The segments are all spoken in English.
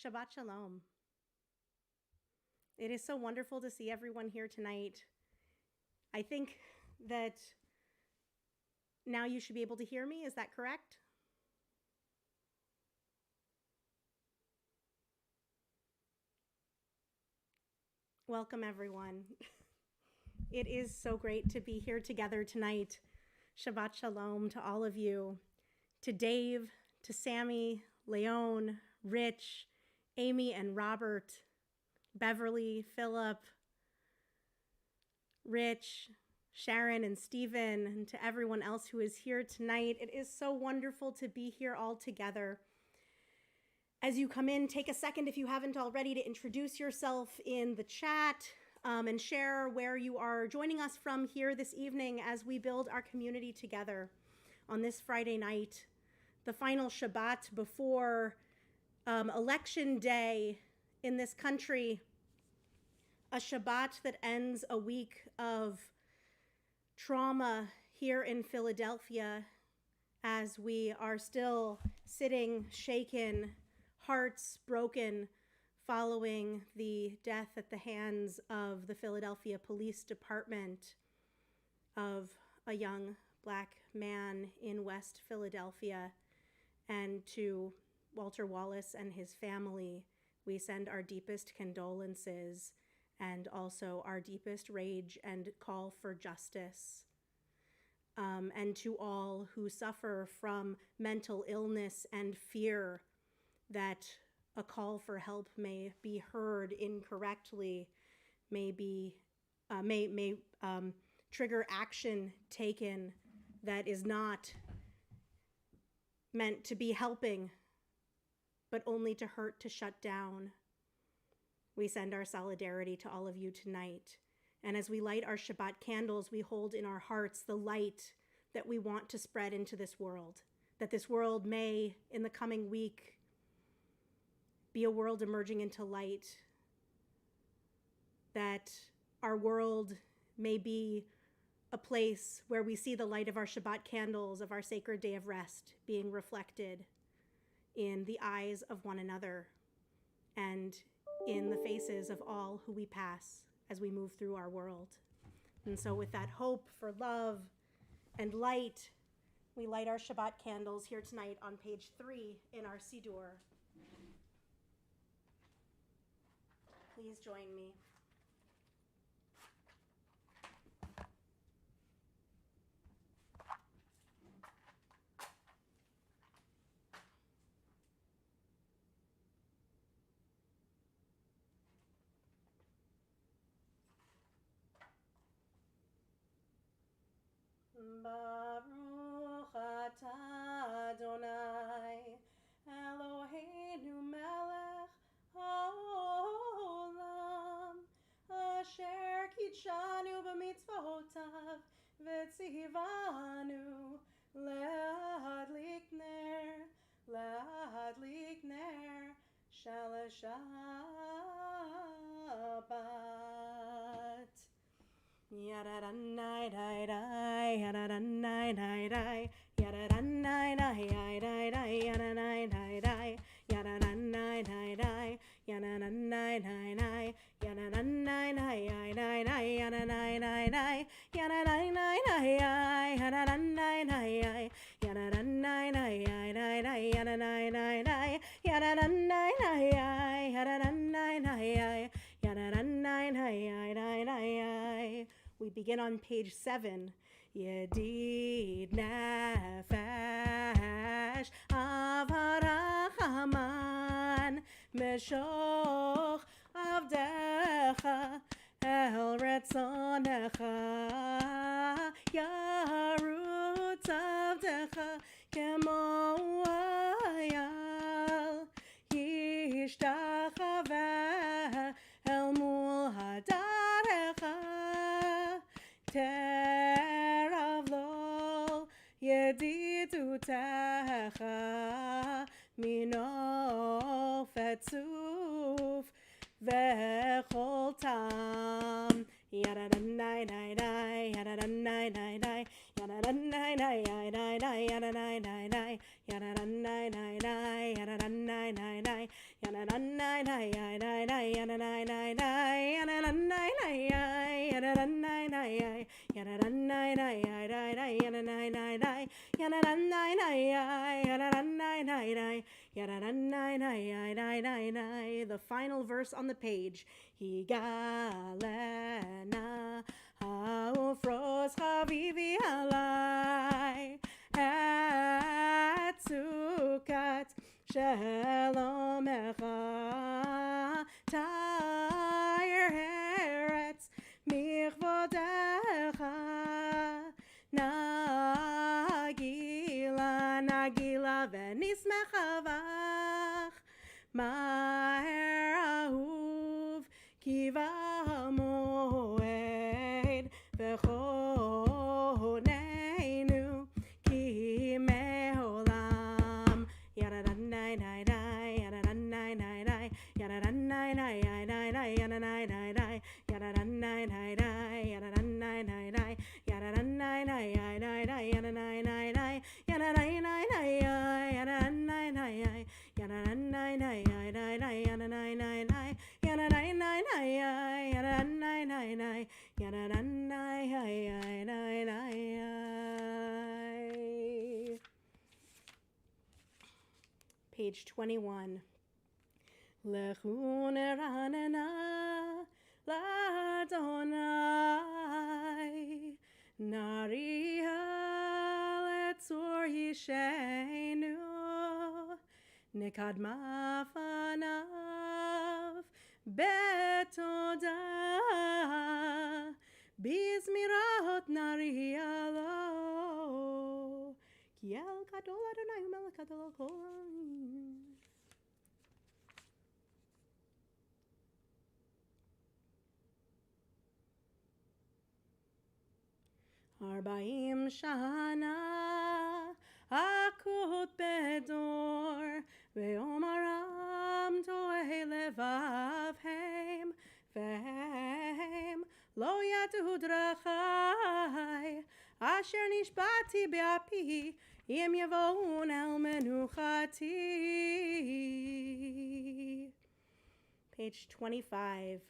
Shabbat Shalom. It is so wonderful to see everyone here tonight. I think that now you should be able to hear me. Is that correct? Welcome, everyone. It is so great to be here together tonight. Shabbat Shalom to all of you, to Dave, to Sammy, Leon, Rich, Amy and Robert, Beverly, Philip, Rich, Sharon and Stephen, and to everyone else who is here tonight. It is so wonderful to be here all together. As you come in, take a second, if you haven't already, to introduce yourself in the chat and share where you are joining us from here this evening as we build our community together on this Friday night, the final Shabbat before Election Day in this country, a Shabbat that ends a week of trauma here in Philadelphia as we are still sitting shaken, hearts broken, following the death at the hands of the Philadelphia Police Department of a young Black man in West Philadelphia. And to Walter Wallace and his family, we send our deepest condolences and also our deepest rage and call for justice. And to all who suffer from mental illness and fear that a call for help may be heard incorrectly, may trigger action taken that is not meant to be helping, but only to hurt, to shut down. We send our solidarity to all of you tonight. And as we light our Shabbat candles, we hold in our hearts the light that we want to spread into this world, that this world may, in the coming week, be a world emerging into light, that our world may be a place where we see the light of our Shabbat candles, of our sacred day of rest, being reflected in the eyes of one another and in the faces of all who we pass as we move through our world. And so with that hope for love and light, we light our Shabbat candles here tonight on page 3 in our Siddur. Please join me. Baruch atah Adonai, Eloheinu melech haolam, asher kitshanu b'mitzvotav v'tzivanu le'adlik ner shel Shabbat. Yada-da-nai dai dai, yada-da-nai dai dai, yada-da-nai dai dai dai, yada-nai dai dai, yada-da-nai dai dai, yada-da-nai dai dai, yada-da-nai dai dai dai, yada-nai dai dai, yada-da-nai dai dai, yada-da-nai dai dai, yada-da-nai dai dai dai, yada-nai dai dai, yada-da-nai dai dai, yada-da-nai dai dai, yada-da-nai dai dai. We begin on page 7. Yedid nefesh avarachaman meshoch avdecha el retzonecha yarutz avdecha kemo ayal yishtachaveh el mul hadarecha Teravlol yedidutecha mino fetzuf vechol tam. Yada-da-nai dai dai, yada-da-nai dai dai, yada-da-nai dai dai dai, yada-nai dai dai, yada-da-nai dai dai, yada-da-nai dai dai, yada-da-nai The final verse on the page. Higalena haufros chavivi alai hatzukat shalomecha ta'ir heretz michvodecha nagila v'nismechavach Maher ahuv kiva moed v'choneinu ki me'olam yaradanai nai nai yaradanai nai nai yaradanai nai nai nai yaradanai nai nai yaradanai nai nai yaradanai nai nai yaradanai nai nai nai yaradanai nai nai yaradanai nai nai yaradanai nai Page 21. Lechu neranena l'Adonai Nariha letzor yishenu Nikadma fanav betoda bizmirot nariyalo kiel gadol Adonai umelech gadol kol. Arbaim shana akut bedor ve'omaram to'eh levavhem vehem lo yadu drachai asher nishbati be'api im yavoun el menuchati. Page 25.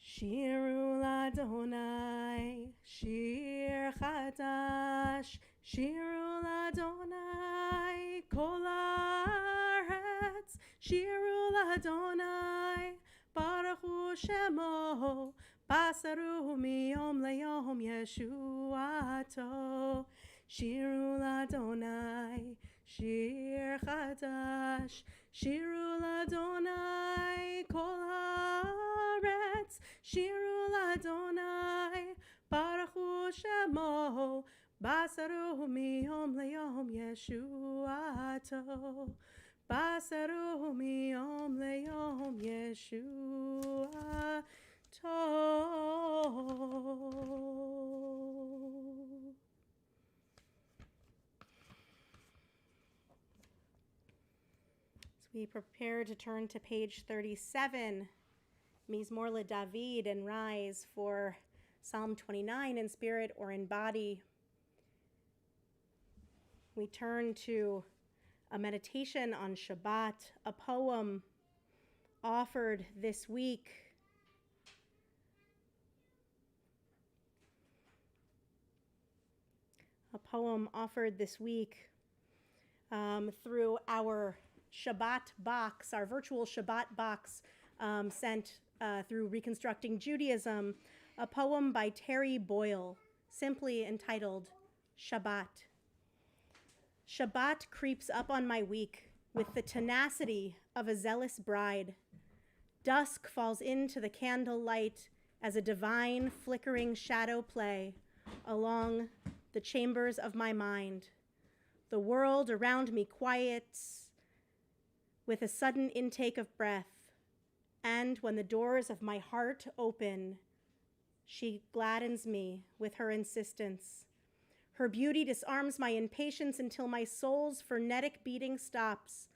Shiru l'Adonai, Shir Chadash, Shiru l'Adonai, Kol haaretz, Shiru l'Adonai, Baruch Hu Shemo, Basaru miyom leyom Yeshuato, Shiru l'Adonai, Shir Chadash, Shiru l'Adonai, Kol haaretz, Shiru l'Adonai, Baruch Hu Shemo, Basaru miyom leyom Yeshuato, Basaru miyom leyom Yeshuato. We prepare to turn to page 37, Mizmor LeDavid, and rise for Psalm 29 in spirit or in body. We turn to a meditation on Shabbat, a poem offered this week. A poem offered this week through our Shabbat box, our virtual Shabbat box sent through Reconstructing Judaism, a poem by Terry Boyle, simply entitled Shabbat. Shabbat creeps up on my week with the tenacity of a zealous bride. Dusk falls into the candlelight as a divine flickering shadow play along the chambers of my mind. The world around me quiets with a sudden intake of breath, and when the doors of my heart open, she gladdens me with her insistence. Her beauty disarms my impatience until my soul's frenetic beating stops.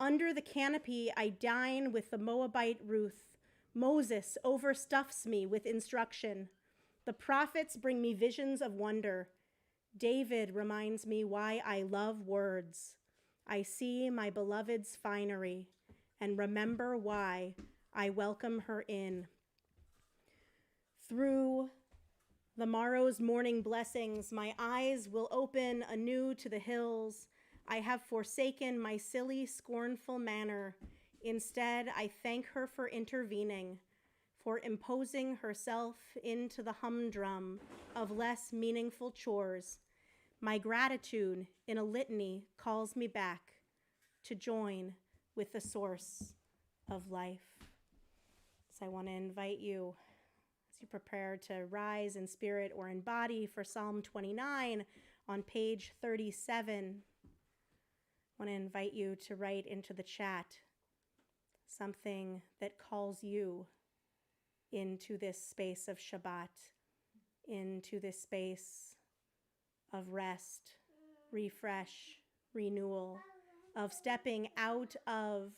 Under the canopy, I dine with the Moabite Ruth. Moses overstuffs me with instruction. The prophets bring me visions of wonder. David reminds me why I love words. I see my beloved's finery and remember why I welcome her in. Through the morrow's morning blessings, my eyes will open anew to the hills. I have forsaken my silly, scornful manner. Instead, I thank her for intervening, for imposing herself into the humdrum of less meaningful chores. My gratitude in a litany calls me back to join with the source of life. So I want to invite you, as you prepare to rise in spirit or in body, for Psalm 29 on page 37. I want to invite you to write into the chat something that calls you into this space of Shabbat, into this space of rest, refresh, renewal, of stepping out of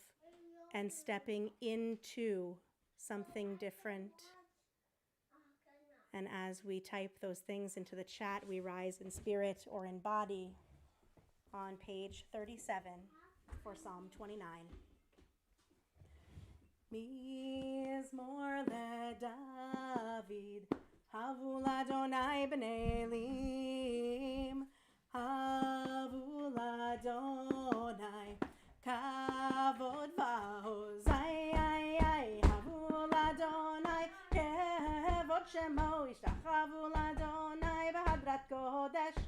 and stepping into something different. And as we type those things into the chat, we rise in spirit or in body on page 37 for Psalm 29. Mizmor leDavid, havu l'Adonai b'nei elim, havu l'Adonai, kavod v'oz, havu l'Adonai, kevod shemo, ishtachavu l'Adonai b'hadrat kodesh,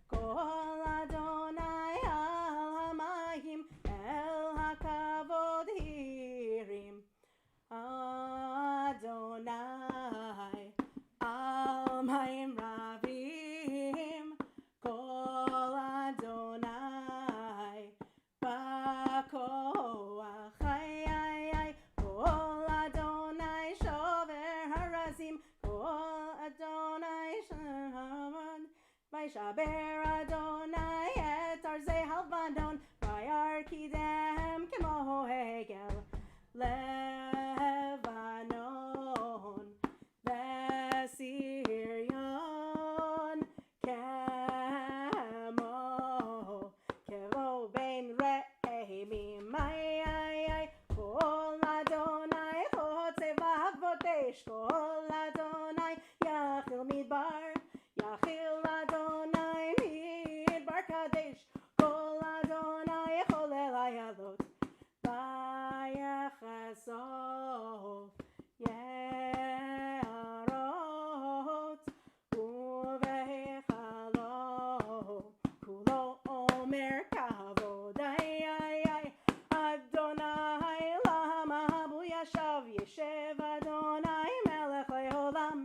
kol Adonai al hamayim, el hakavod hirim, Adonai al mayim ravim, kol Adonai b'koach, kol Adonai shover harazim, kol Adonai shamad, v'yishaber Adonai et arzei halvadon, v'yarkidem kemo hegel Levanon, Vesirion, Kemo, Kevo ben Re'emim, Kol Adonai, Chotze v'avotesh, Kol Adonai, Yachil midbar, Yachil Adonai midbar kadesh, Kol Adonai, Cholel ayalot, Vayachasov Ye'arot Uvechalo Kulo Omer Kavod Adonai Lama Habu Yashav Yeshev Adonai Melech Le'olam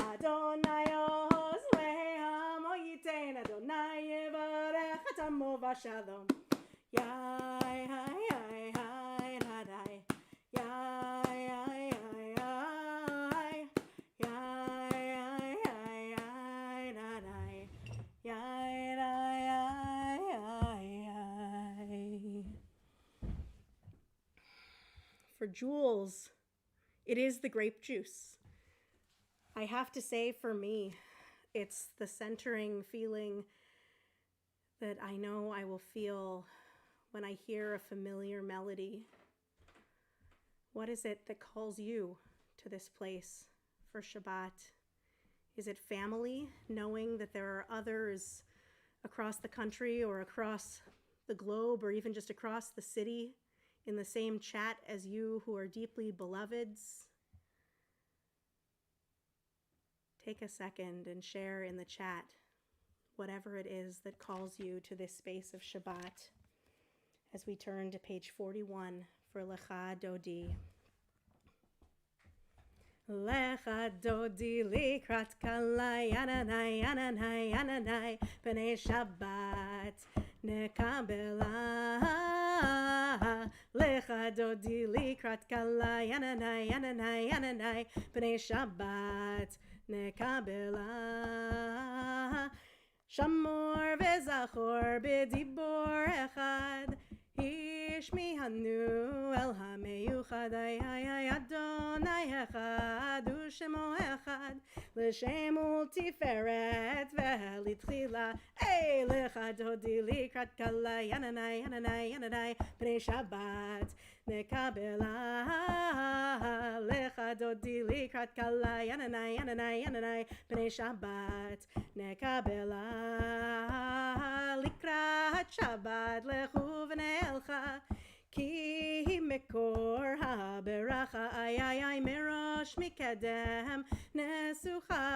Adonai Oz Le'am Oyitein Adonai Yevarech Atamo V'Shalom Yai Hai Hai Hai Radai Yai Hai Hai Hai Yai Hai Hai Hai Radai Yai Hai Hai Hai. For Jules, it is the grape juice. I have to say, for me, it's the centering feeling that I know I will feel when I hear a familiar melody. What is it that calls you to this place for Shabbat? Is it family, knowing that there are others across the country or across the globe or even just across the city in the same chat as you who are deeply beloveds? Take a second and share in the chat whatever it is that calls you to this space of Shabbat as we turn to page 41 for Lecha Dodi. Lecha Dodi likrat kalai ananai ananai ananai b'nei Shabbat nekabela. Lecha Dodi likrat kalai ananai ananai ananai b'nei Shabbat nekabela. Shamor v'zachor b'dibor echad, Ishmi hanu el hameyuchad, Adonai echad u'shemo echad, l'shem ultiferet v'litchila, lecha dodi likrat kala, yananai yananai yananai b'nei Shabbat nekabela lecha dodi likrat kala yananai yananai yananai b'nei Shabbat nekabela likrat Shabbat lechu v'neelcha ki mikor haberacha ay ay ay mirosh mikadem nesucha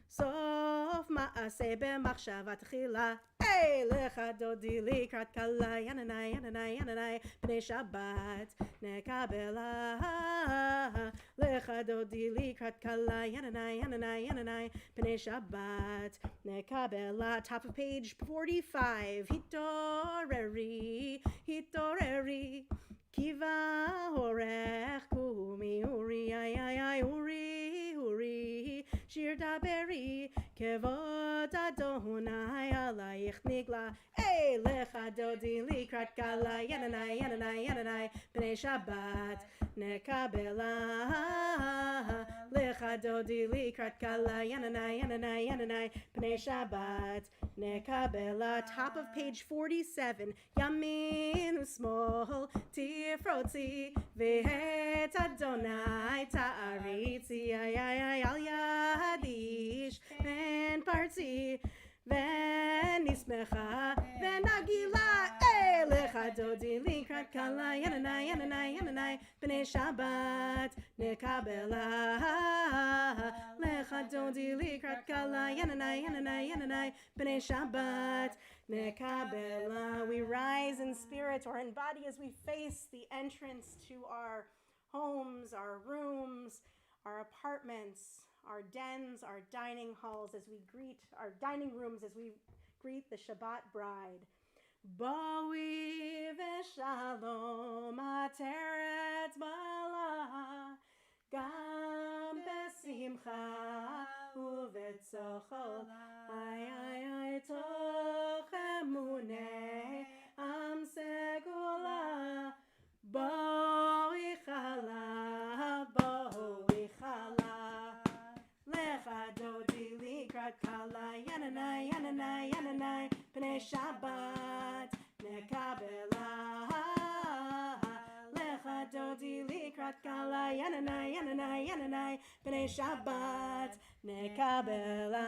sof ma'aseh b'machshavat tchila hey lecha dodi likrat kala yananai yananai yananai b'nei Shabbat nekabela lecha dodi likrat kala yananai yananai yananai b'nei Shabbat nekabela. Top of page 45. Hitoreri kiva horech kumi uri ay ay ay uri shir daberi kevod Adonai alayich nigla hey lecha dodi likrat kala yananai yananai yananai b'nei Shabbat nekabela lecha dodi likrat kala yananai yananai yananai b'nei Shabbat nekabela. Top of page 47. Yamin u'smol tifrotzi v'het Adonai ta'aritzi ay ay ay al yadish ben parzi v'nismecha v'nagila lecha dodi likrat kala yananai yananai yananai b'nei Shabbat nekabela lecha dodi likrat kala yananai yananai yananai b'nei Shabbat nekabela. We rise in spirit or in body as we face the entrance to our homes, our rooms, our apartments, our dens, our dining halls, as we greet our dining rooms, as we greet the Shabbat bride. Boi v'shalom ateret bala gam besimcha uvetzochol ay ay ay toch emunei am segula boi chala lecha dodi likrat kala yananai yananai yananai b'nei Shabbat nekabela lecha dodi likrat kala yananai yananai yananai b'nei Shabbat nekabela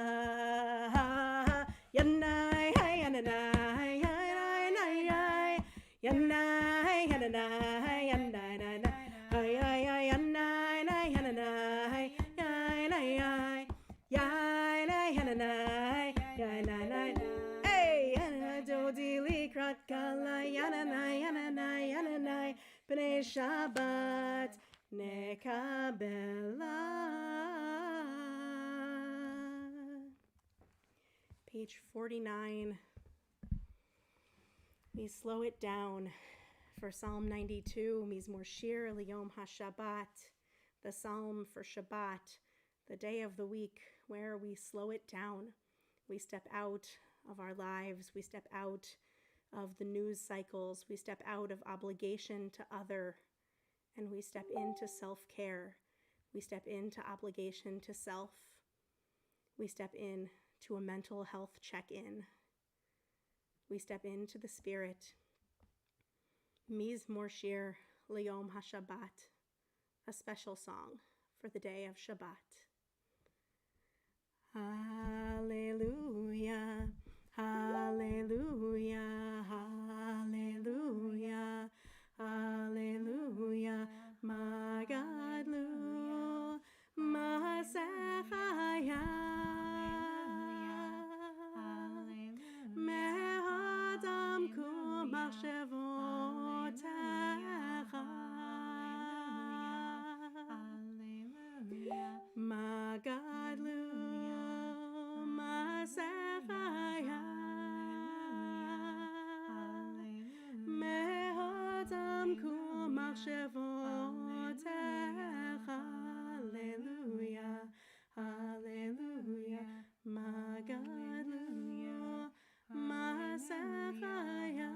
yanai yananai yanai yanai yananai yanai ay ay ay yanai yananai yanai yananai yanai hey dodi likrat kala yananai yananai yananai b'nei Shabbat nekabela. Page 49. We slow it down for Psalm 92, Mizmor Shir Liyom HaShabbat, the Psalm for Shabbat, the day of the week, where we slow it down. We step out of our lives. We step out of the news cycles. We step out of obligation to other, and we step into self-care. We step into obligation to self. We step in to a mental health check-in. We step into the spirit. Mizmor Shir Liyom HaShabbat, a special song for the day of Shabbat. Hallelujah, hallelujah, hallelujah, hallelujah, Magadlu, Masechaya, Me'adam kumachshevotecha, Magadlu, Masechaya, Me'adam kumachshevotecha, Hallelujah, Hallelujah, Magadlu, Masechaya,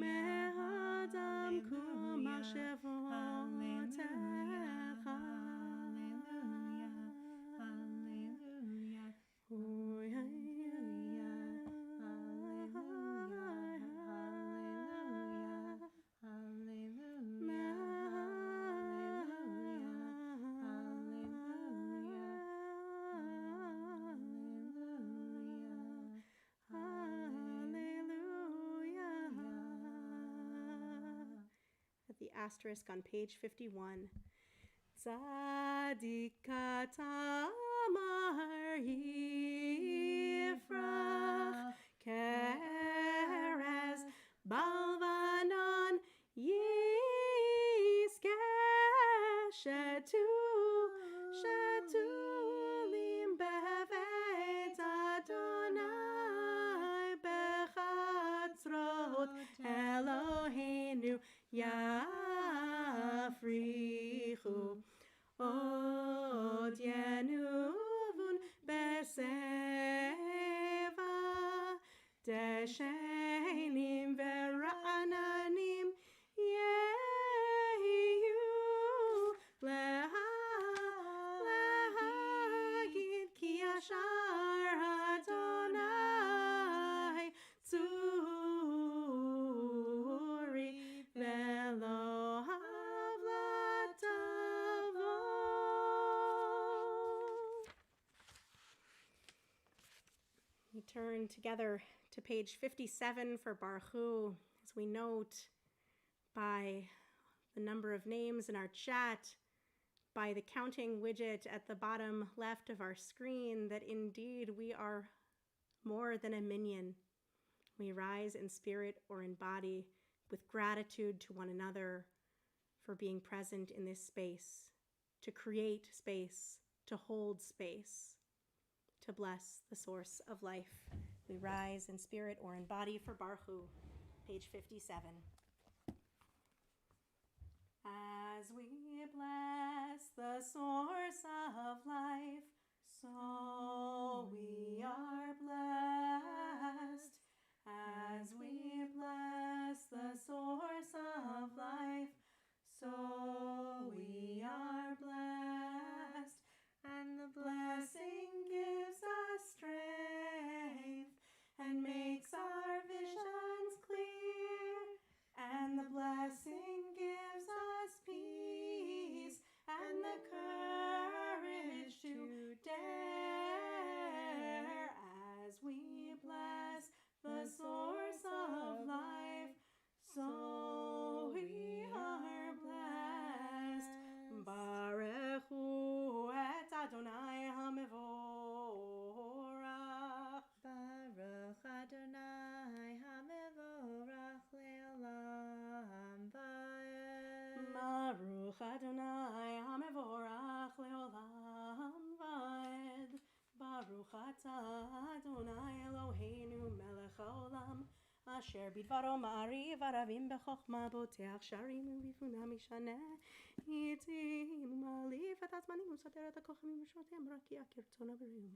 Me'adam kumachshevotecha, asterisk on page 51. Tzadika tamar yifrach keres balvanon yiske shetulim bevet Adonai bechatzrot Eloheinu yafrichu od yenuvun beseva deshenim vera'ananim yehu lehagid ki yashar Adonai tzuri velo havlatavo. We turn together to page 57 for Baruch Hu as we note by the number of names in our chat, by the counting widget at the bottom left of our screen, that indeed we are more than a minyan. We rise in spirit or in body with gratitude to one another for being present in this space, to create space, to hold space, to bless the source of life. We rise in spirit or in body for Baruch Hu, page 57. As we bless the source of life, so we are blessed. As we bless the source of life, so we are blessed. And the blessing gives us strength and makes our visions clear. And the blessing gives us peace and the courage to dare. As we bless the source of life, so we are blessed. Baruch Hu et Adonai HaMevorach. Baruch Adonai HaMevorach le'olam va'ed. Baruch Adonai HaMevorach le'olam va'ed. Baruch atah Adonai Eloheinu melech haolam, asher bidvaro ma'ariv aravim bechokma boteach sharim u'bifuna mishaneh itim u'malif et hazmanim u'soter et hakochamim u'shnotem rakia kirtzona v'riyum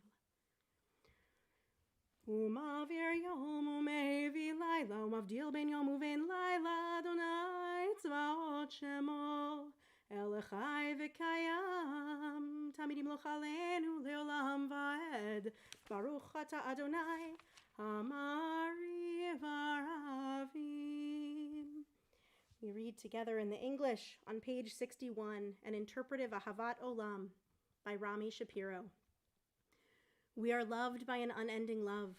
u'mavir yom u'mevi laila u'mavdil ben yom u'ven laila Adonai tzvaot shemo Elechai v'kayam tamidim loch aleinu leolam va'ed. Baruch ata Adonai Amari v'aravim. We read together in the English on page 61, an interpretive Ahavat Olam by Rami Shapiro. We are loved by an unending love.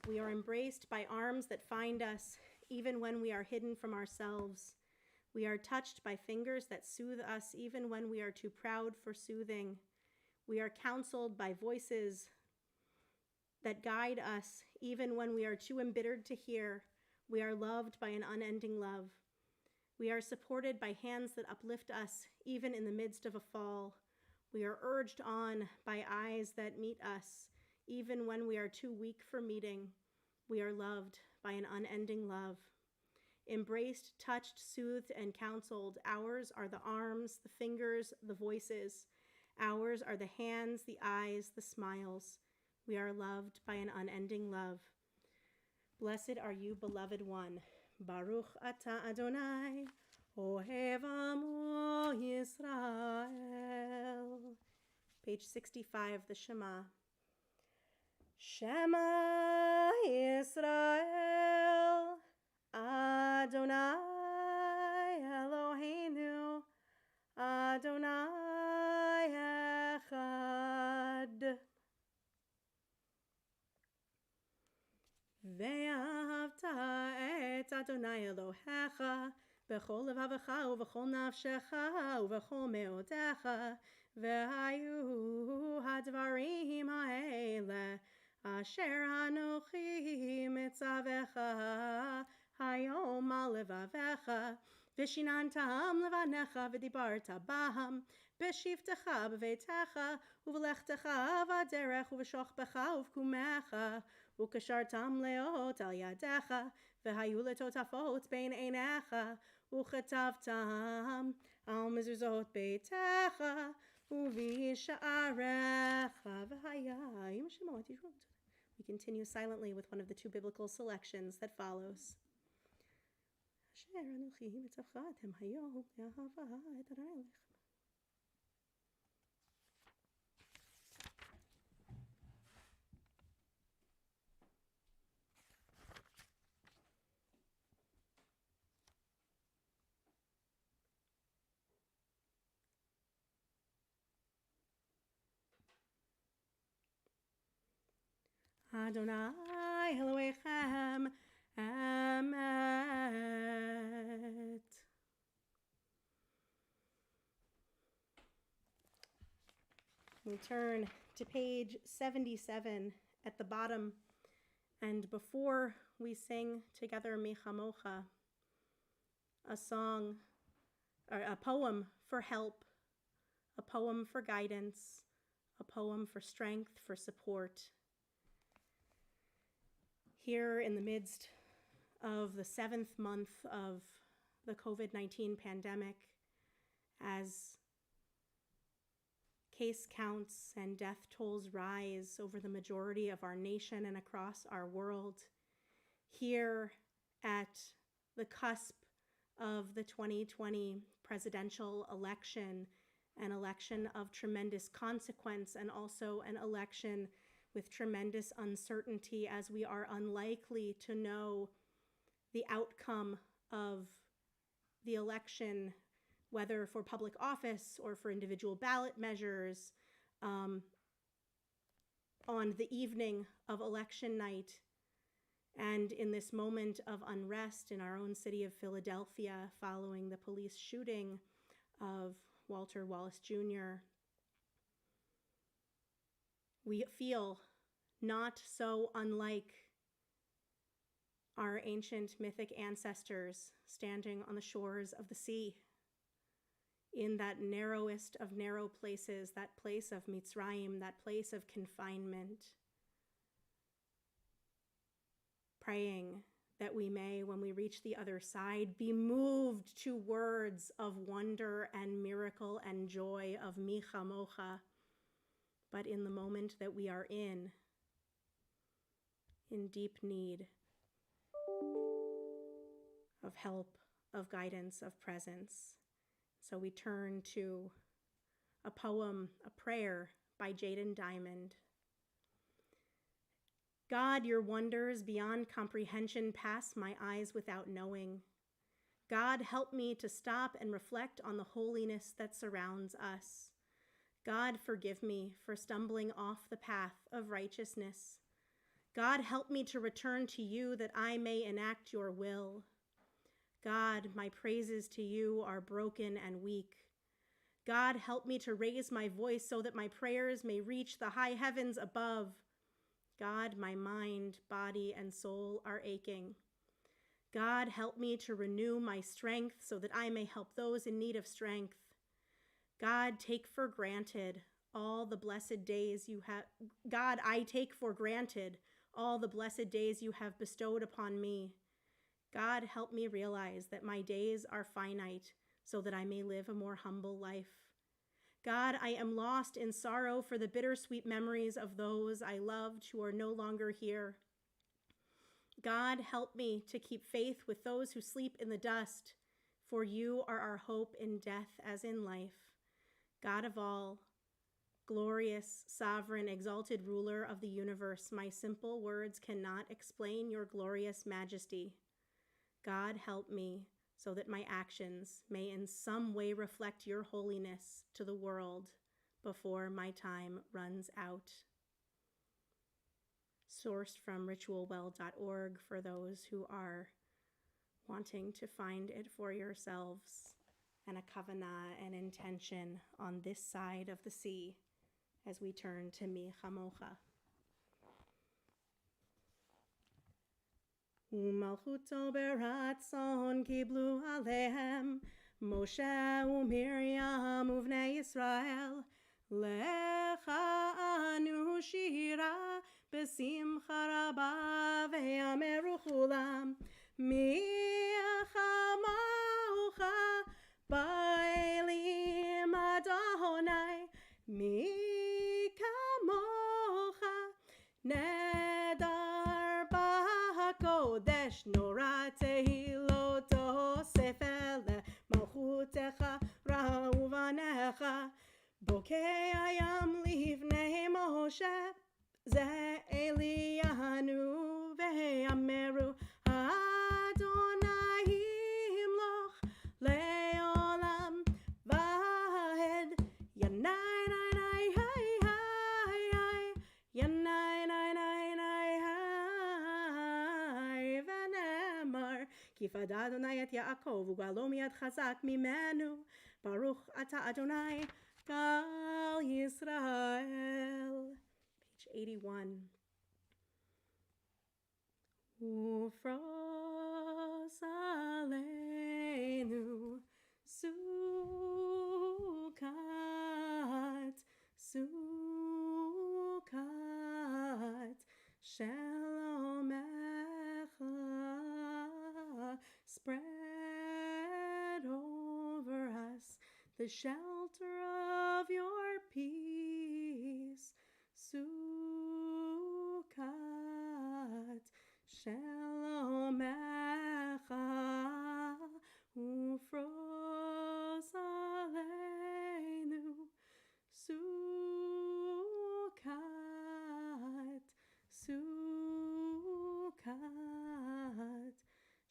We are embraced by arms that find us even when we are hidden from ourselves. We are touched by fingers that soothe us even when we are too proud for soothing. We are counseled by voices that guide us even when we are too embittered to hear. We are loved by an unending love. We are supported by hands that uplift us even in the midst of a fall. We are urged on by eyes that meet us even when we are too weak for meeting. We are loved by an unending love. Embraced, touched, soothed, and counseled, ours are the arms, the fingers, the voices. Ours are the hands, the eyes, the smiles. We are loved by an unending love. Blessed are you, beloved one. Baruch atah Adonai, ohev amo Yisrael. Page 65, the Shema. Shema Yisrael, Adonai Eloheinu, Adonai Echad. Ve'ahavta et Adonai Elohecha בכל לבבך ובכל נפשך ובכל מאודיך, והיו הדברים האלה אשר אנוכי מצווך היום על לבביך, ושיננתם לבניך ודיברת בהם בשבתך בביתך ובלכתך בדרך ובשוכבך ובקומך, וקשרתם לאות על ידיך, והיו לטוטפות בין עיניך, וכתבתם על מזוזות ביתך ובשעריך, והיה עם שמות ישרות. We continue silently with one of the two biblical selections that follows. אשר אנוכי מצווך אתם היום לאהבה את אדוני אלוהיכם. Adonai Elohechem Emet. We turn to page 77 at the bottom, and before we sing together Mechamocha, a song, or a poem for help, a poem for guidance, a poem for strength, for support. Here in the midst of the 7th month of the COVID-19 pandemic, as case counts and death tolls rise over the majority of our nation and across our world, here at the cusp of the 2020 presidential election, an election of tremendous consequence and also an election with tremendous uncertainty, as we are unlikely to know the outcome of the election, whether for public office or for individual ballot measures, on the evening of election night. And in this moment of unrest in our own city of Philadelphia, following the police shooting of Walter Wallace Jr., we feel not so unlike our ancient mythic ancestors standing on the shores of the sea, in that narrowest of narrow places, that place of Mitzrayim, that place of confinement, praying that we may, when we reach the other side, be moved to words of wonder and miracle and joy of Michamocha. But in the moment that we are in deep need of help, of guidance, of presence. So we turn to a poem, a prayer by Jaden Diamond. God, your wonders beyond comprehension pass my eyes without knowing. God, help me to stop and reflect on the holiness that surrounds us. God, forgive me for stumbling off the path of righteousness. God, help me to return to you that I may enact your will. God, my praises to you are broken and weak. God, help me to raise my voice so that my prayers may reach the high heavens above. God, my mind, body, and soul are aching. God, help me to renew my strength so that I may help those in need of strength. God, take for granted all the blessed days you have. God, I take for granted all the blessed days you have bestowed upon me. God, help me realize that my days are finite so that I may live a more humble life. God, I am lost in sorrow for the bittersweet memories of those I loved who are no longer here. God, help me to keep faith with those who sleep in the dust, for you are our hope in death as in life. God of all, glorious, sovereign, exalted ruler of the universe, my simple words cannot explain your glorious majesty. God, help me so that my actions may in some way reflect your holiness to the world before my time runs out. Sourced from ritualwell.org for those who are wanting to find it for yourselves, and a kavanah, an intention on this side of the sea as we turn to Mi Chamocha. Umalchuto beratzon kiblu alehem Moshe uMiriam uvnei Yisrael lecha anu shira besimcha rabba ve'yameru chulam mi chamocha ba'elim Adonai mi kamocha nedar b'hakodesh nora tehiloto sefele malchutecha ra'uvanecha bokei hayam livnei Moshe ze Elianu ve'yameru Adonai himloch le'olam va'ed yanai nai nai hai hai hai yanai nai nai nai hai v'nemar ki fada Adonai et Yaakov u'galo miyad chazak mimenu Baruch ata Adonai Gal Yisrael. Page 81. Ufros aleinu sukat, sukat, shalomecha, spread over us the shelter of your peace. Sukat, shalomecha, ufros aleinu. Sukat, sukat,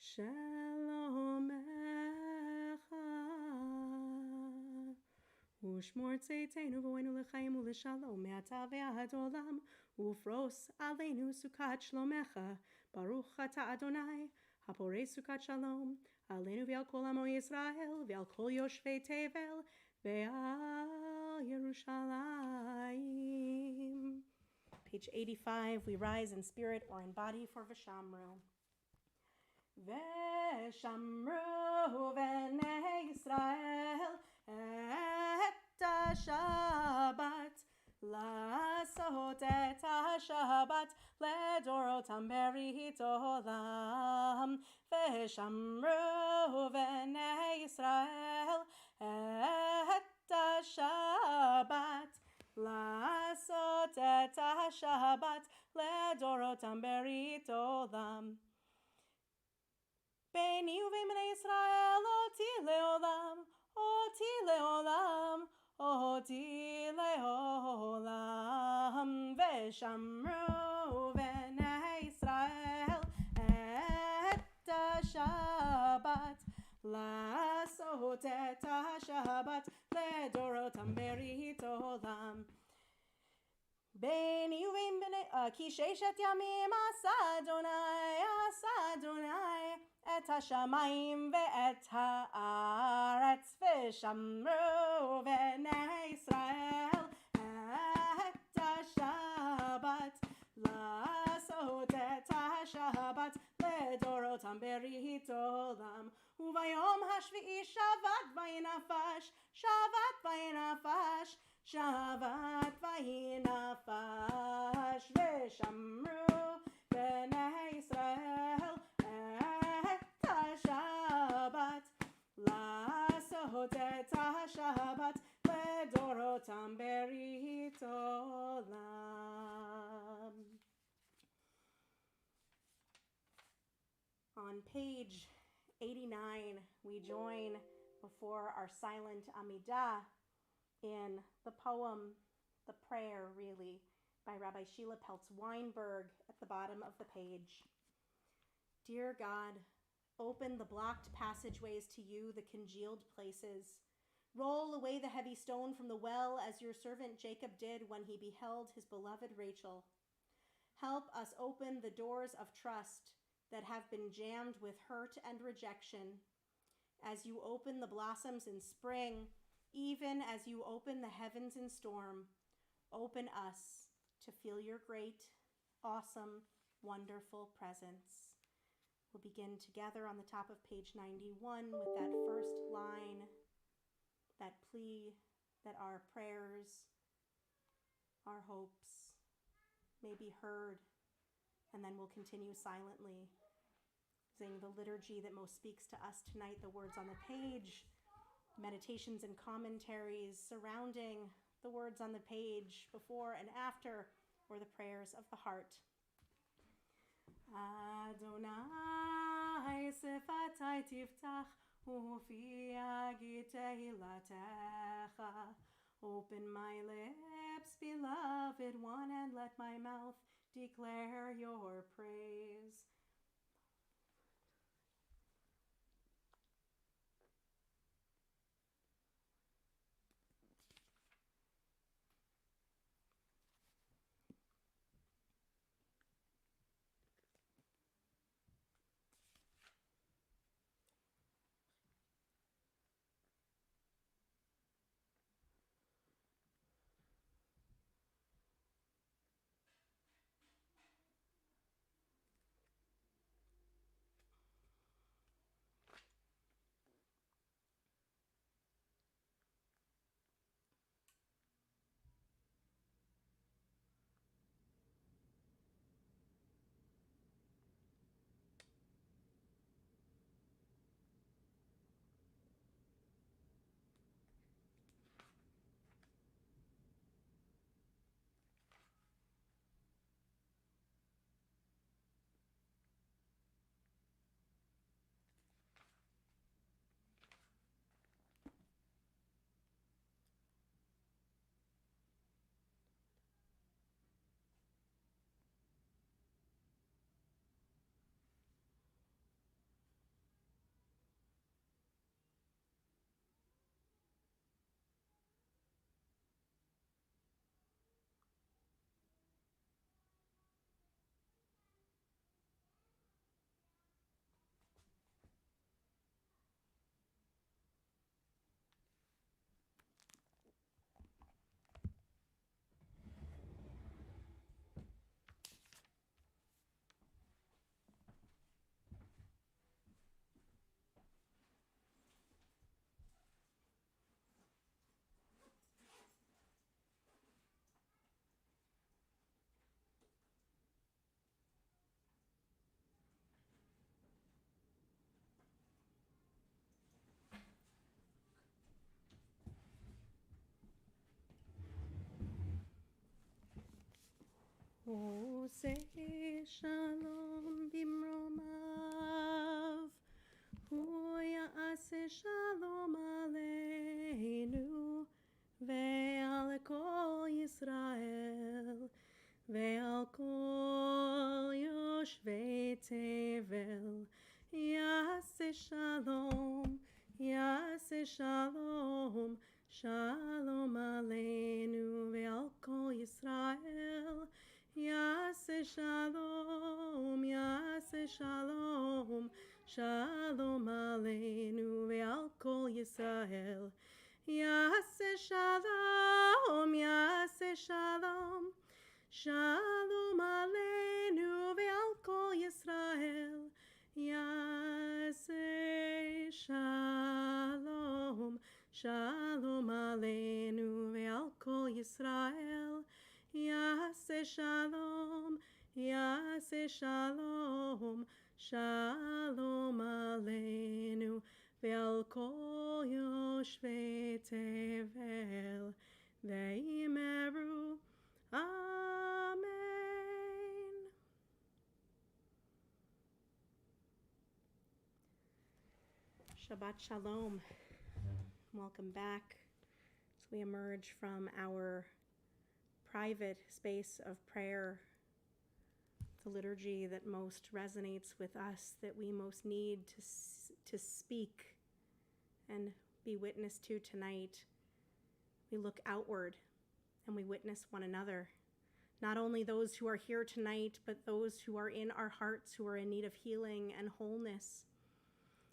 shalomecha. Ushmor tzeitenu v'oinu l'chaim u'l'shalom me'ata ve'ad olam ufros aleinu sukat shlomecha Baruch ata Adonai haporei sukat shalom aleinu ve'al kol amo Yisrael ve'al kol yoshvei tevel ve'al Yerushalayim. Page 85, we rise in spirit or in body for V'shamru. V'shamru v'nei Yisrael et ha-Shabbat לעשות את השבת לדורותם ברית עולם ושמרו בני ישראל את השבת לעשות את השבת לדורותם ברית עולם ביני ובין בני ישראל אותי לעולם אותי לעולם אותי לעולם ושמרו בני ישראל את השבת לעשות את השבת לדורותם ברית עולם ביני ובין בני כי ששת ימים עשה אדוני את השמיים ואת הארץ ושמרו בני ישראל את השבת לעשות את השבת לדורותם ברית עולם וביום השביעי שבת וינפש שבת וינפש שבת וינפש ושמרו בני ישראל את השבת לעשות את השבת לדורותם ברית עולם. On page 89, we join before our silent Amidah in the poem, the prayer really, by Rabbi Sheila Peltz Weinberg at the bottom of the page. Dear God, open the blocked passageways to you, the congealed places. Roll away the heavy stone from the well as your servant Jacob did when he beheld his beloved Rachel. Help us open the doors of trust, that have been jammed with hurt and rejection. As you open the blossoms in spring, even as you open the heavens in storm, open us to feel your great, awesome, wonderful presence. We'll begin together on the top of page 91 with that first line, that plea that our prayers, our hopes may be heard, and then we'll continue silently, saying the liturgy that most speaks to us tonight, the words on the page, meditations and commentaries surrounding the words on the page before and after, or the prayers of the heart. Adonai sefatai tiftach ufi agi tehilatecha. Open my lips, beloved one, and let my mouth declare your praise. Oh, say shalom bimromav, hu ya'aseh shalom aleinu, ve'al kol Yisrael, ve'al kol yoshvei tevel, ya'aseh shalom, shalom aleinu, ve'al kol Yisrael, Yaseh shalom, shalom aleinu ve'al kol Yisrael. Yaseh shalom, shalom aleinu ve'al kol Yisrael. Yaseh shalom, aleinu ve'al kol Yisrael. Yaseh shalom, shalom aleinu ve'al kol yoshvei tevel ve'imeru. Amen. Shabbat Shalom. Welcome back as we emerge from our private space of prayer, the liturgy that most resonates with us, that we most need to speak and be witness to tonight. We look outward and we witness one another, not only those who are here tonight, but those who are in our hearts who are in need of healing and wholeness.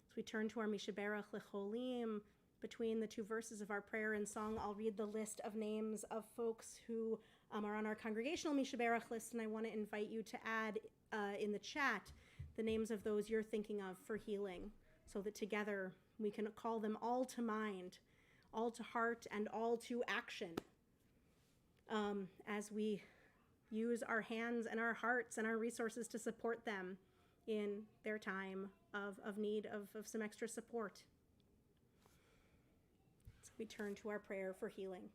As we turn to our Mishaberach Lecholim, between the two verses of our prayer and song, I'll read the list of names of folks who are on our congregational Mishaberach list, and I want to invite you to add in the chat the names of those you're thinking of for healing, so that together we can call them all to mind, all to heart, and all to action as we use our hands and our hearts and our resources to support them in their time of need of some extra support. So we turn to our prayer for healing.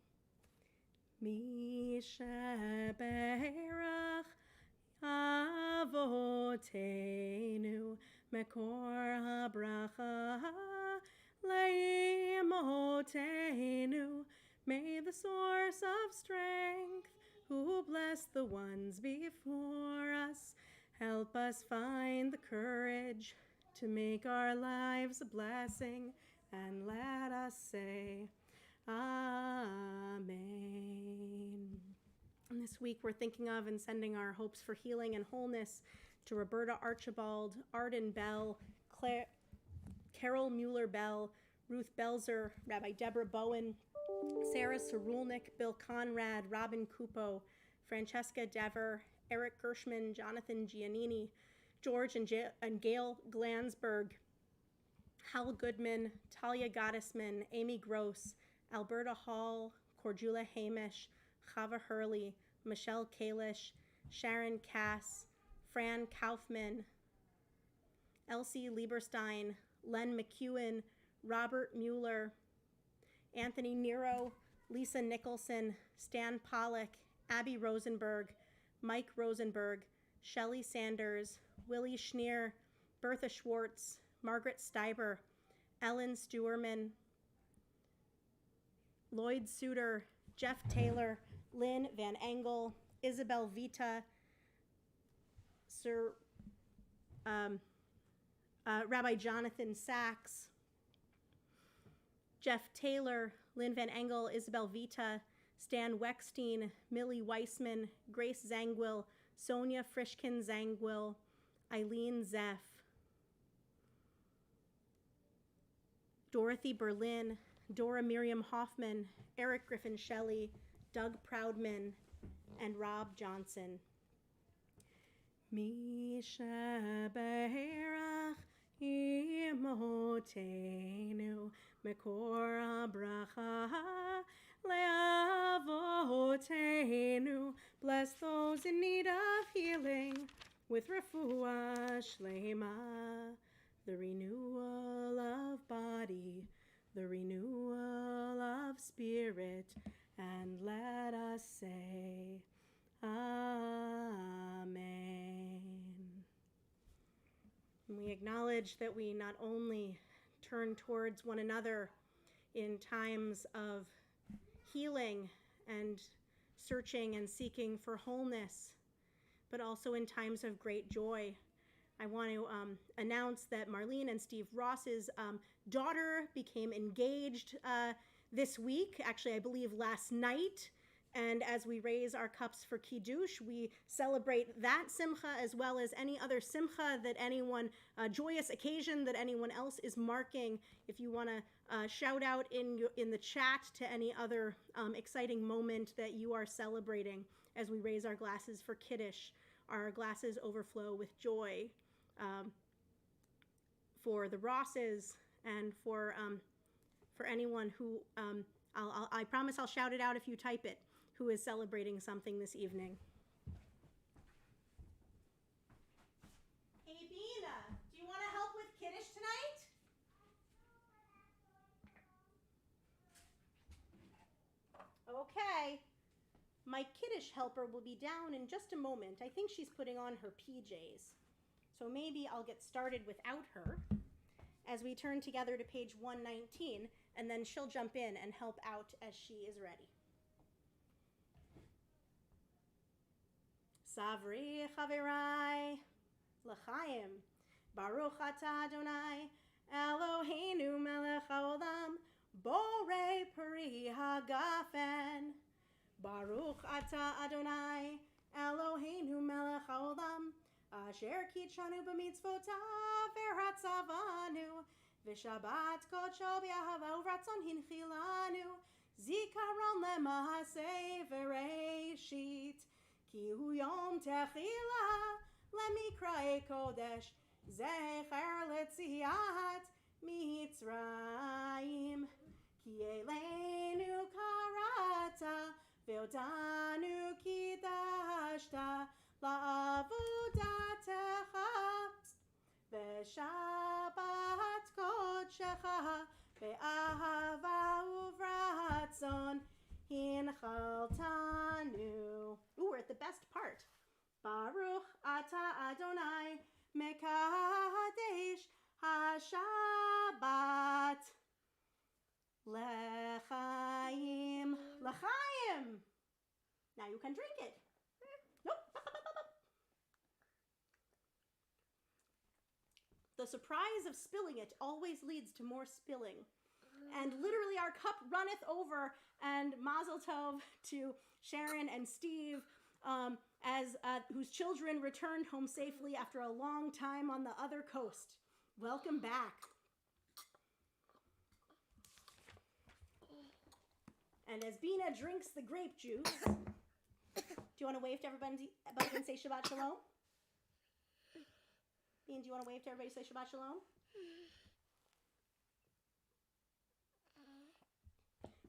Mishaberach Avotenu Mekor HaBracha Leimotenu. May the source of strength, who bless the ones before us, help us find the courage to make our lives a blessing, and let us say Amen. And this week we're thinking of and sending our hopes for healing and wholeness to Roberta Archibald, Arden Bell, Carol Mueller-Bell, Ruth Belzer, Rabbi Deborah Bowen, Sarah Sarulnik, Bill Conrad, Robin Kupo, Francesca Dever, Eric Gershman, Jonathan Giannini, George and Gail Glansberg, Hal Goodman, Talia Gottesman, Amy Gross, Alberta Hall, Cordula Hamish, Chava Hurley, Michelle Kalish, Sharon Cass, Fran Kaufman, Elsie Lieberstein, Len McEwen, Robert Mueller, Anthony Nero, Lisa Nicholson, Stan Pollack, Abby Rosenberg, Mike Rosenberg, Shelley Sanders, Willie Schneer, Bertha Schwartz, Margaret Steiber, Ellen Stewerman, Lloyd Suter, Jeff Taylor, Lynn Van Engel, Isabel Vita, Rabbi Jonathan Sachs, Jeff Taylor, Lynn Van Engel, Isabel Vita, Stan Weckstein, Millie Weissman, Grace Zangwill, Sonia Frischkin Zangwill, Eileen Zeff, Dorothy Berlin, Dora Miriam Hoffman, Eric Griffin Shelley, Doug Proudman, and Rob Johnson. Mishaberach imotenu mekor habracha leavotenu. Bless those in need of healing with refuah shlema, the renewal of body, the renewal of spirit, and let us say Amen. And we acknowledge that we not only turn towards one another in times of healing and searching and seeking for wholeness, but also in times of great joy. I want to announce that Marlene and Steve Ross's daughter became engaged this week, actually I believe last night. And as we raise our cups for Kiddush, we celebrate that simcha as well as any other simcha that anyone, joyous occasion that anyone else is marking. If you want to shout out in the chat to any other exciting moment that you are celebrating as we raise our glasses for Kiddush, our glasses overflow with joy for the Rosses and for anyone who, I promise I'll shout it out if you type it, who is celebrating something this evening. Hey, Bina, do you want to help with Kiddush tonight? Okay. My Kiddush helper will be down in just a moment. I think she's putting on her PJs. So maybe I'll get started without her as we turn together to page 119, and then she'll jump in and help out as she is ready. Savri Chavirai L'chaim Baruch Atah Adonai Eloheinu Melech Haolam Borei Peri Hagafen Baruch Atah Adonai Eloheinu melech haolam, asher kitshanu b'mitzvotav v'ratzavanu, v'shabbat kodsho b'yahava uvratzon hinchilanu, zikaron lema'aseh v'reishit, ki hu yom techila lemikra'e kodesh, zecher letziat Mitzrayim, ki eleinu karata, ve'odanu kidashta, la'avodatecha, ve'shabbat kodshecha, ve'ahava uvratzon, hinchaltanu. Ooh, we're at the best part. Baruch ata Adonai, mekadesh HaShabbat L'chaim. L'chaim! Now you can drink it. Nope. The surprise of spilling it always leads to more spilling. And literally our cup runneth over, and Mazel Tov to Sharon and Steve, whose children returned home safely after a long time on the other coast. Welcome back. And as Bina drinks the grape juice, do you want to wave to everybody and say Shabbat Shalom? Bina, do you want to wave to everybody and say Shabbat Shalom?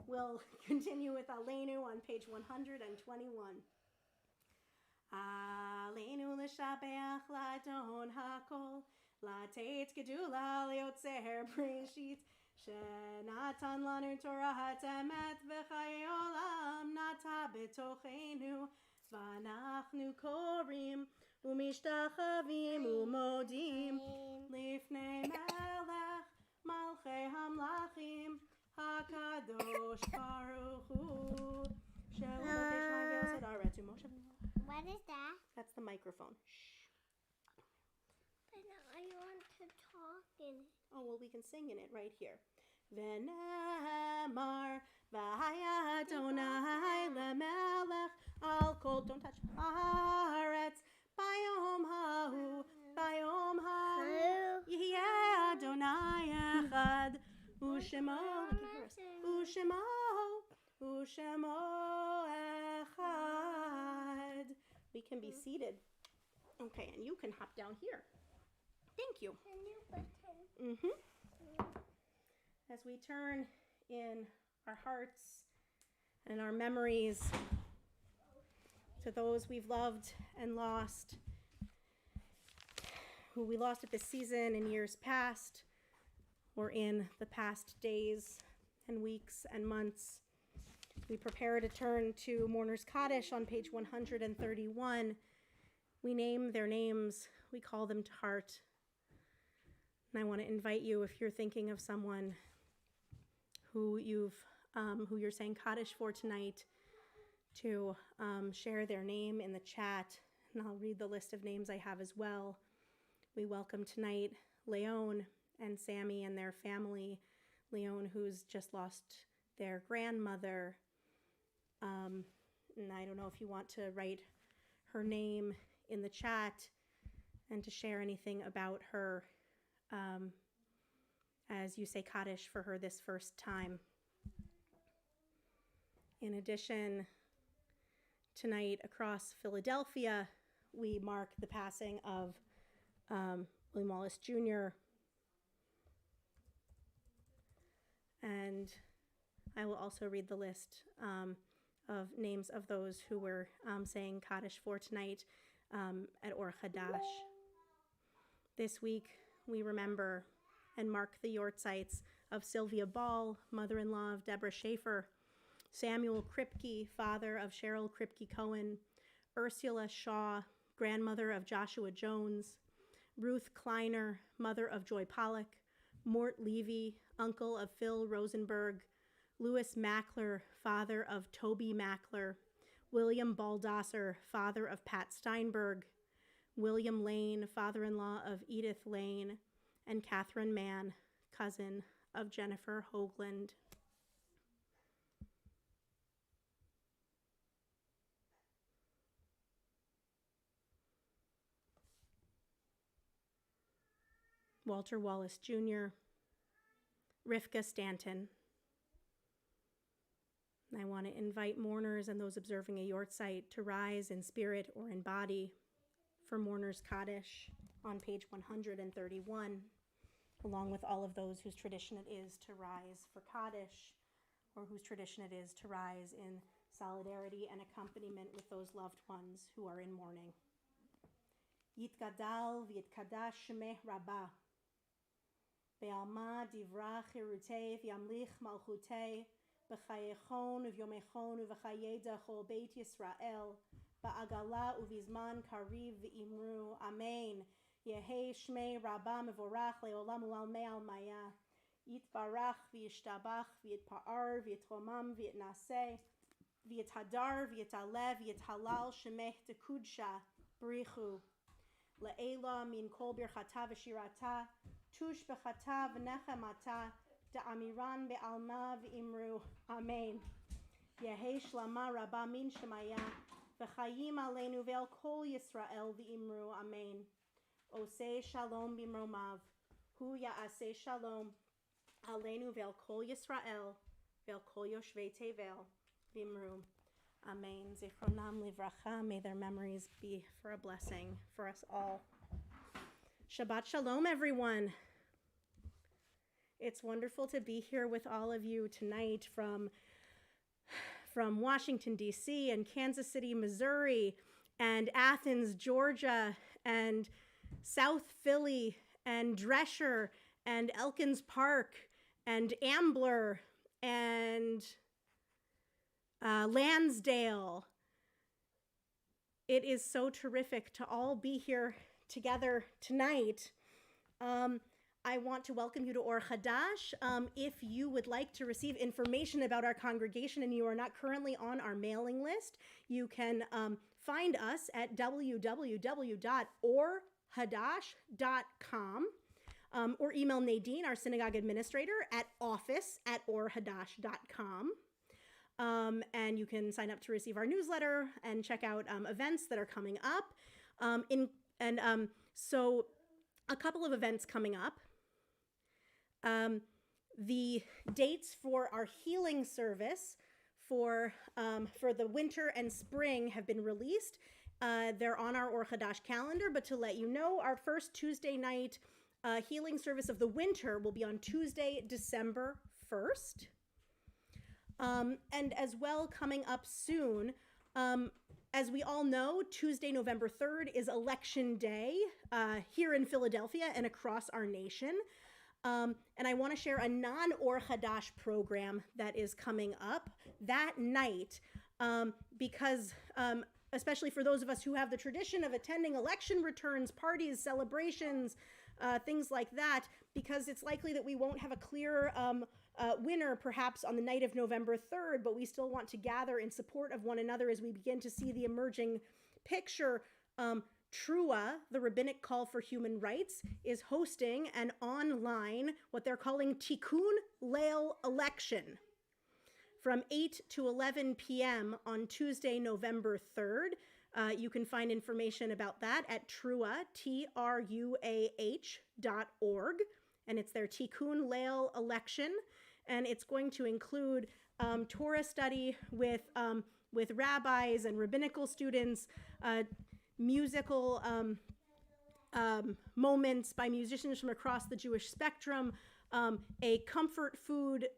We'll continue with Aleinu on page 121. Aleinu l'shabeach l'adon hakol, l'teit gedula liotzer breshit, shenatan lanu Torah emet v'chaye olam nata betochenu, v'anachnu korim umishtachavim umodim lifnei melech malchei hamlachim HaKadosh Baruch Hu. What is that? That's the microphone. Shh. But I want to talk in it. Oh, well, we can sing in it right here. V'nemar v'haya Adonai lemelech al kol. Don't touch. Haaretz bayom hahu yeh Adonai echad u'shemo echad. We can be seated. Okay, and you can hop down here. Thank you. Can you button? As we turn in our hearts and our memories to those we've loved and lost, who we lost at this season in years past, or in the past days and weeks and months, we prepare to turn to Mourner's Kaddish on page 131. We name their names, we call them to heart. And I want to invite you, if you're thinking of someone who you're saying Kaddish for tonight, to share their name in the chat, and I'll read the list of names I have as well. We welcome tonight Leon and Sammy and their family. Leon, who's just lost their grandmother. And I don't know if you want to write her name in the chat and to share anything about her as you say Kaddish for her this first time. In addition, tonight across Philadelphia, we mark the passing of William Wallace Jr. And I will also read the list of names of those who were saying Kaddish for tonight at Or Hadash. This week, we remember and mark the yortzites of Sylvia Ball, mother-in-law of Deborah Schaefer, Samuel Kripke, father of Cheryl Kripke Cohen, Ursula Shaw, grandmother of Joshua Jones, Ruth Kleiner, mother of Joy Pollock, Mort Levy, uncle of Phil Rosenberg, Louis Mackler, father of Toby Mackler, William Baldasser, father of Pat Steinberg, William Lane, father-in-law of Edith Lane, and Catherine Mann, cousin of Jennifer Hoagland. Walter Wallace Jr., Rivka Stanton. I want to invite mourners and those observing a yortzeit to rise in spirit or in body for Mourners Kaddish on page 131, along with all of those whose tradition it is to rise for Kaddish, or whose tradition it is to rise in solidarity and accompaniment with those loved ones who are in mourning. Yitgadal v'yitkadash shemeh rabah. Be'alma divra chirutei v'yamlich malchutei b'chayechon uvyomechon uv'chayeda chol beit Yisrael ba'agala uvizman kariv v'imru. Amen. Yehei shmei rabah mevorach le'olam u'almei almaya. Yitbarach v'yishtabach v'yitpa'ar v'yitromam v'yitnaseh v'yithadar v'yitalev v'yithalal shemeh tekudsha b'richu. Le'ela min kol birchata v'shirata tush b'chata v'nechemata da'amiran be'alma v'imru. Amen. Yehei shlama rabba min shemaya v'chayim aleinu ve'el kol Yisrael v'imru. Amen. Osei shalom b'mromav hu ya'aseh shalom aleinu ve'el kol Yisrael ve'el kol yoshvei tevel v'imru. Amen. Zichronam livracha. May their memories be for a blessing for us all. Shabbat Shalom, everyone. It's wonderful to be here with all of you tonight from Washington, D.C. and Kansas City, Missouri, and Athens, Georgia, and South Philly, and Dresher, and Elkins Park, and Ambler, and Lansdale. It is so terrific to all be here together tonight. I want to welcome you to Or Hadash. If you would like to receive information about our congregation and you are not currently on our mailing list, you can find us at www.orhadash.com or email Nadine, our synagogue administrator, at office@orhadash.com. And you can sign up to receive our newsletter and check out events that are coming up. So a couple of events coming up. The dates for our healing service for the winter and spring have been released. They're on our Or Hadash calendar, but to let you know, our first Tuesday night healing service of the winter will be on Tuesday, December 1st. And as well, coming up soon, as we all know, Tuesday, November 3rd is Election Day here in Philadelphia and across our nation. And I want to share a non-Or Hadash program that is coming up that night because especially for those of us who have the tradition of attending election returns, parties, celebrations, things like that, because it's likely that we won't have a clear winner perhaps on the night of November 3rd, but we still want to gather in support of one another as we begin to see the emerging picture. Trua, the Rabbinic Call for Human Rights, is hosting an online, what they're calling Tikkun Leil election from 8 to 11 p.m. on Tuesday, November 3rd. You can find information about that at Trua, TRUAH.org, and it's their Tikkun Leil election, and it's going to include Torah study with rabbis and rabbinical students, musical moments by musicians from across the Jewish spectrum, a comfort food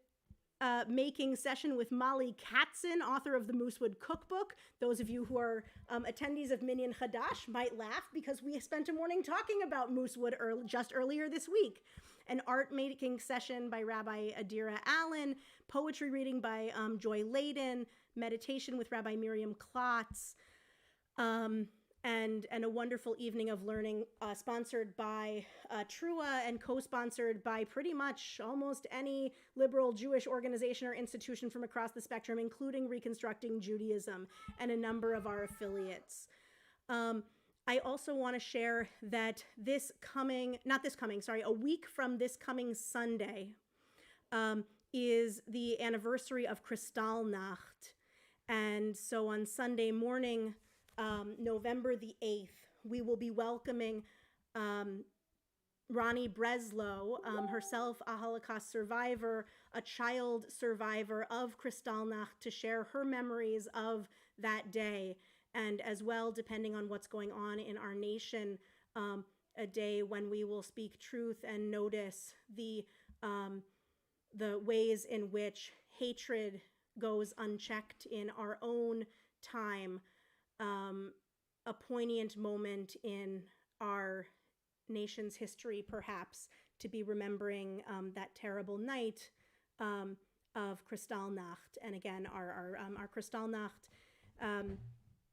making session with Molly Katzen, author of the Moosewood Cookbook. Those of you who are attendees of Minyan Hadash might laugh because we spent a morning talking about Moosewood just earlier this week. An art making session by Rabbi Adira Allen, poetry reading by Joy Layden, meditation with Rabbi Miriam Klotz, and a wonderful evening of learning sponsored by Trua and co-sponsored by pretty much almost any liberal Jewish organization or institution from across the spectrum, including Reconstructing Judaism and a number of our affiliates. I also want to share that a week from this coming Sunday is the anniversary of Kristallnacht. And so on Sunday morning, November the 8th, we will be welcoming Ronnie Breslow, herself a Holocaust survivor, a child survivor of Kristallnacht, to share her memories of that day. And as well, depending on what's going on in our nation, a day when we will speak truth and notice the ways in which hatred goes unchecked in our own time, a poignant moment in our nation's history, perhaps, to be remembering that terrible night of Kristallnacht. And again, our Kristallnacht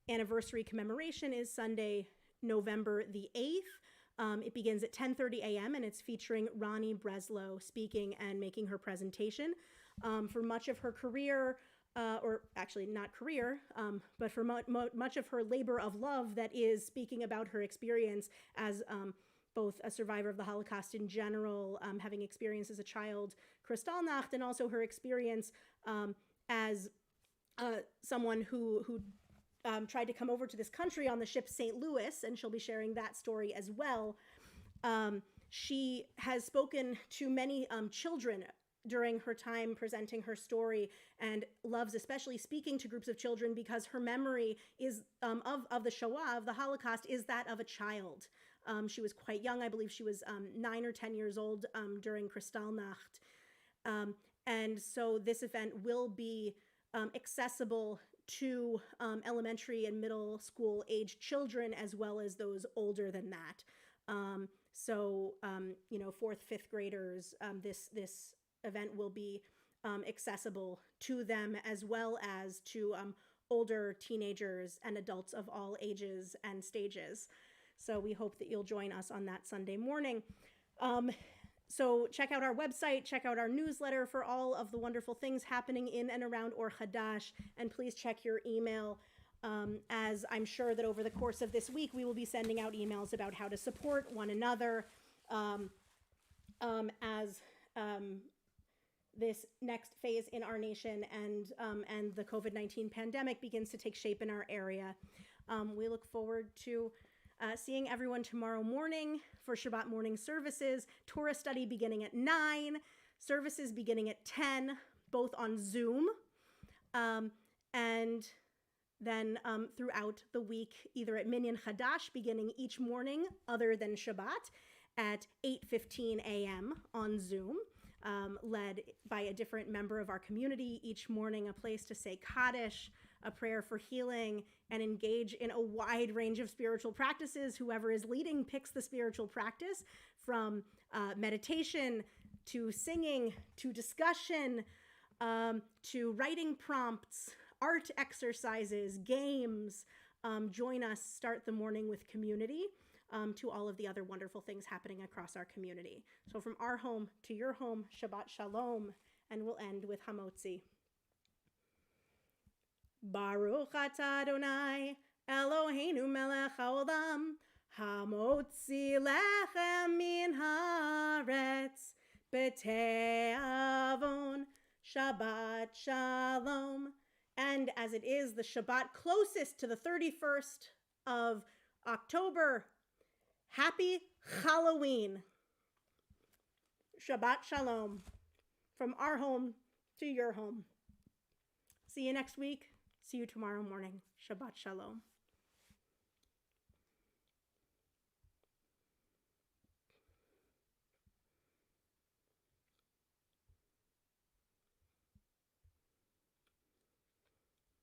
anniversary commemoration is Sunday, November the 8th. It begins at 10:30 a.m. and it's featuring Ronnie Breslow speaking and making her presentation. For much of her career, or actually not career, but for much of her labor of love, that is speaking about her experience as both a survivor of the Holocaust in general, having experienced as a child Kristallnacht, and also her experience as someone who tried to come over to this country on the ship St. Louis, and she'll be sharing that story as well. She has spoken to many children during her time presenting her story, and loves especially speaking to groups of children because her memory is of the Shoah, of the Holocaust, is that of a child. She was quite young. I believe she was 9 or 10 years old during Kristallnacht. And so this event will be accessible to elementary and middle school age children, as well as those older than that. Fourth, fifth graders, this event will be accessible to them, as well as to older teenagers and adults of all ages and stages. So we hope that you'll join us on that Sunday morning. So check out our website, check out our newsletter for all of the wonderful things happening in and around Or Hadash, and please check your email, as I'm sure that over the course of this week, we will be sending out emails about how to support one another as this next phase in our nation and the COVID-19 pandemic begins to take shape in our area. We look forward to seeing everyone tomorrow morning for Shabbat morning services, Torah study beginning at 9, services beginning at 10, both on Zoom, and then throughout the week, either at Minyan Hadash beginning each morning other than Shabbat at 8:15 a.m. on Zoom, led by a different member of our community each morning, a place to say Kaddish, a prayer for healing, and engage in a wide range of spiritual practices. Whoever is leading picks the spiritual practice, from meditation to singing to discussion to writing prompts, art exercises, games. Join us, start the morning with community, to all of the other wonderful things happening across our community. So from our home to your home, Shabbat Shalom, and we'll end with Hamotzi. Baruch atah Adonai, Eloheinu melech haolam, hamotzi lechem min haaretz, b'te'avon, Shabbat Shalom. And as it is the Shabbat closest to the 31st of October, happy Halloween. Shabbat Shalom. From our home to your home. See you next week. See you tomorrow morning. Shabbat Shalom.